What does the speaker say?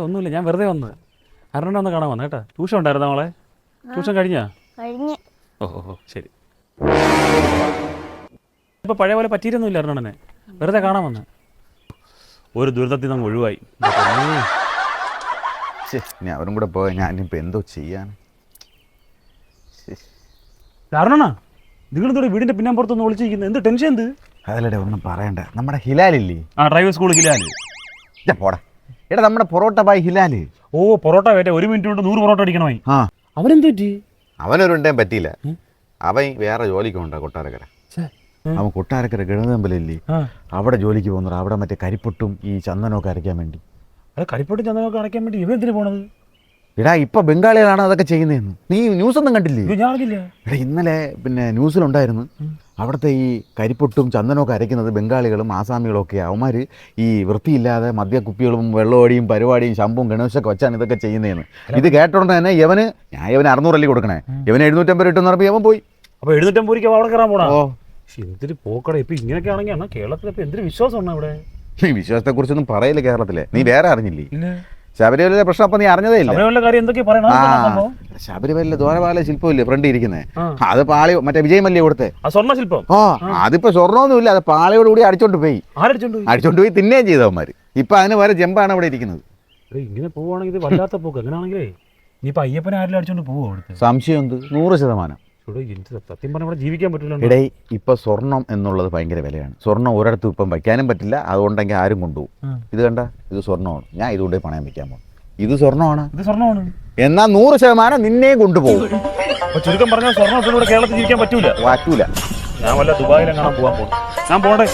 ഒന്നുമില്ല, ഞാൻ വെറുതെ വന്ന് അരുണനെ ഒന്ന് കാണാൻ വന്നു കേട്ടോ. ട്യൂഷൻ ഉണ്ടായിരുന്നോ മോളെ? ട്യൂഷൻ കഴിഞ്ഞാ? ഓഹോ ശരി. ഇപ്പൊ പഴയ പോലെ പറ്റിയിരുന്നില്ല അരുണനെ, വെറുതെ കാണാൻ വന്ന്. ഒരു ദുരിതത്തിൽ നിന്ന് ഒഴിവായി. ഇനി അവരും കൂടെ പോയാൽ ഞാനിപ്പോൾ എന്തോ ചെയ്യാൻ. അരുണാ, നിങ്ങളിതോടെ വീടിന്റെ പിന്നാമ്പുറത്തൊന്ന് വിളിച്ചിരിക്കുന്നത്, എന്ത് ടെൻഷൻ? എന്ത്? അതല്ലേ ഒന്നും പറയണ്ട. നമ്മുടെ ഹിലാലില്ലേ, ഡ്രൈവിംഗ് സ്കൂൾ ഹിലാല്. പോടാ എടാ, നമ്മുടെ പൊറോട്ട ബായ് ഹിലാല്. ഓ, പൊറോട്ട വേറ്റ 1 മിനിറ്റ് കൊണ്ട് 100 പൊറോട്ട അടിക്കണമായി. അവനെന്ത് പറ്റി? അവനൊരുണ്ടേം പറ്റിയില്ല. അവൻ വേറെ ജോലിക്ക് കൊണ്ടാ കൊട്ടാരക്കര. അവൻ കൊട്ടാരക്കര ഗണതമ്പലല്ലേ, അവിടെ ജോലിക്ക് പോകുന്നത്. അവിടെ മറ്റേ കരിപ്പൊട്ടും ഈ ചന്ദനമൊക്കെ അരയ്ക്കാൻ വേണ്ടി. കരിപ്പൊട്ടും ചന്ദനമൊക്കെ അരയ്ക്കാൻ വേണ്ടി ഇവൻ എന്തിനു പോണത്? എടാ, ഇപ്പൊ ബംഗാളികളാണ് അതൊക്കെ ചെയ്യുന്നതെന്ന്. നീ ന്യൂസ് ഒന്നും കണ്ടില്ലേ? എടാ, ഇന്നലെ പിന്നെ ന്യൂസിലുണ്ടായിരുന്നു. അവിടുത്തെ ഈ കരിപ്പൊട്ടും ചന്ദനമൊക്കെ അരയ്ക്കുന്നത് ബംഗാളികളും ആസാമികളും ഒക്കെയാണ്. അവന്മാർ ഈ വൃത്തിയില്ലാതെ മദ്യക്കുപ്പികളും വെള്ളമടിയും പരിപാടിയും ശമ്പും ഗണേശൊക്കെ വെച്ചാണ് ഇതൊക്കെ ചെയ്യുന്നതെന്ന്. ഇത് കേട്ടോണ്ട് തന്നെ ഇവന് 600 അല്ലേ കൊടുക്കണേ, ഇവന് 750 കിട്ടുന്ന പറഞ്ഞപ്പോൾ ഇവൻ പോയി. അപ്പോൾ 750 അവിടെ കയറാൻ പോണോ? എന്തൊരു പോക്കട. ഇപ്പൊ ഇങ്ങനെയൊക്കെ ആണെങ്കിൽ കേരളത്തിൽ ഇപ്പൊ എന്തൊരു വിശ്വാസമാണ് ഇവിടെ. നീ വിശ്വാസത്തെക്കുറിച്ചൊന്നും പറയില്ല കേരളത്തിലെ. നീ വേറെ അറിഞ്ഞില്ലേ ശബരിമലയിലെ പ്രശ്നം? അപ്പൊ നീ അറിഞ്ഞതേ ഇല്ല. ശബരിമലയിലെ ദ്വാരപാല ശില്പമില്ലേ ഫ്രണ്ട് ഇരിക്കുന്നത്, അത് പാളി മറ്റേ വിജയ് മല്യ കൊടുത്തേ സ്വർണ്ണ ശില്പം. അതിപ്പോ സ്വർണ്ണമൊന്നുമില്ല, അത് പാളയോട് കൂടി അടിച്ചോണ്ട് പോയി. അടിച്ചോണ്ട് പോയി തിന്നുകയും ചെയ്തവന്മാര്. ഇപ്പൊ അതിന് വരെ ജമ്പാണ് ഇവിടെ ഇരിക്കുന്നത്. ഇങ്ങനെ പോവാണെങ്കിൽ ഇത് വല്ലാത്ത പോക്ക്. എങ്ങനെയാണെങ്കിലേ ഇനിയിപ്പോ അയ്യപ്പനെ ആരെങ്കിലും അടിച്ചോണ്ട് പോവോ? സംശയം എന്ത്? 100%. സത്യം പറഞ്ഞാൽ ഇവിടെ ജീവിക്കാൻ പറ്റില്ല. ഇടേ ഇപ്പൊ സ്വർണം എന്നുള്ളത് ഭയങ്കര വിലയാണ്. സ്വർണം ഒരിടത്തും ഇപ്പം വയ്ക്കാനും പറ്റില്ല. അതുകൊണ്ടെങ്കിൽ ആരും കൊണ്ടുപോകും. ഇത് കണ്ട, ഇത് സ്വർണ്ണമാണ്. ഞാൻ ഇതുകൊണ്ടേ പണയം വെക്കാൻ പോകും. ഇത് സ്വർണ്ണമാണ്. എന്നാൽ 100% നിന്നെയും കൊണ്ടുപോകും. ചുരുക്കം പറഞ്ഞാൽ സ്വർണ്ണം കേരളത്തിൽ ജീവിക്കാൻ പറ്റൂല. പറ്റൂല. ഞാൻ വല്ല ദുബായിലെങ്ങാനും പോകാൻ പോകും. ഞാൻ പോകണ്ടേ?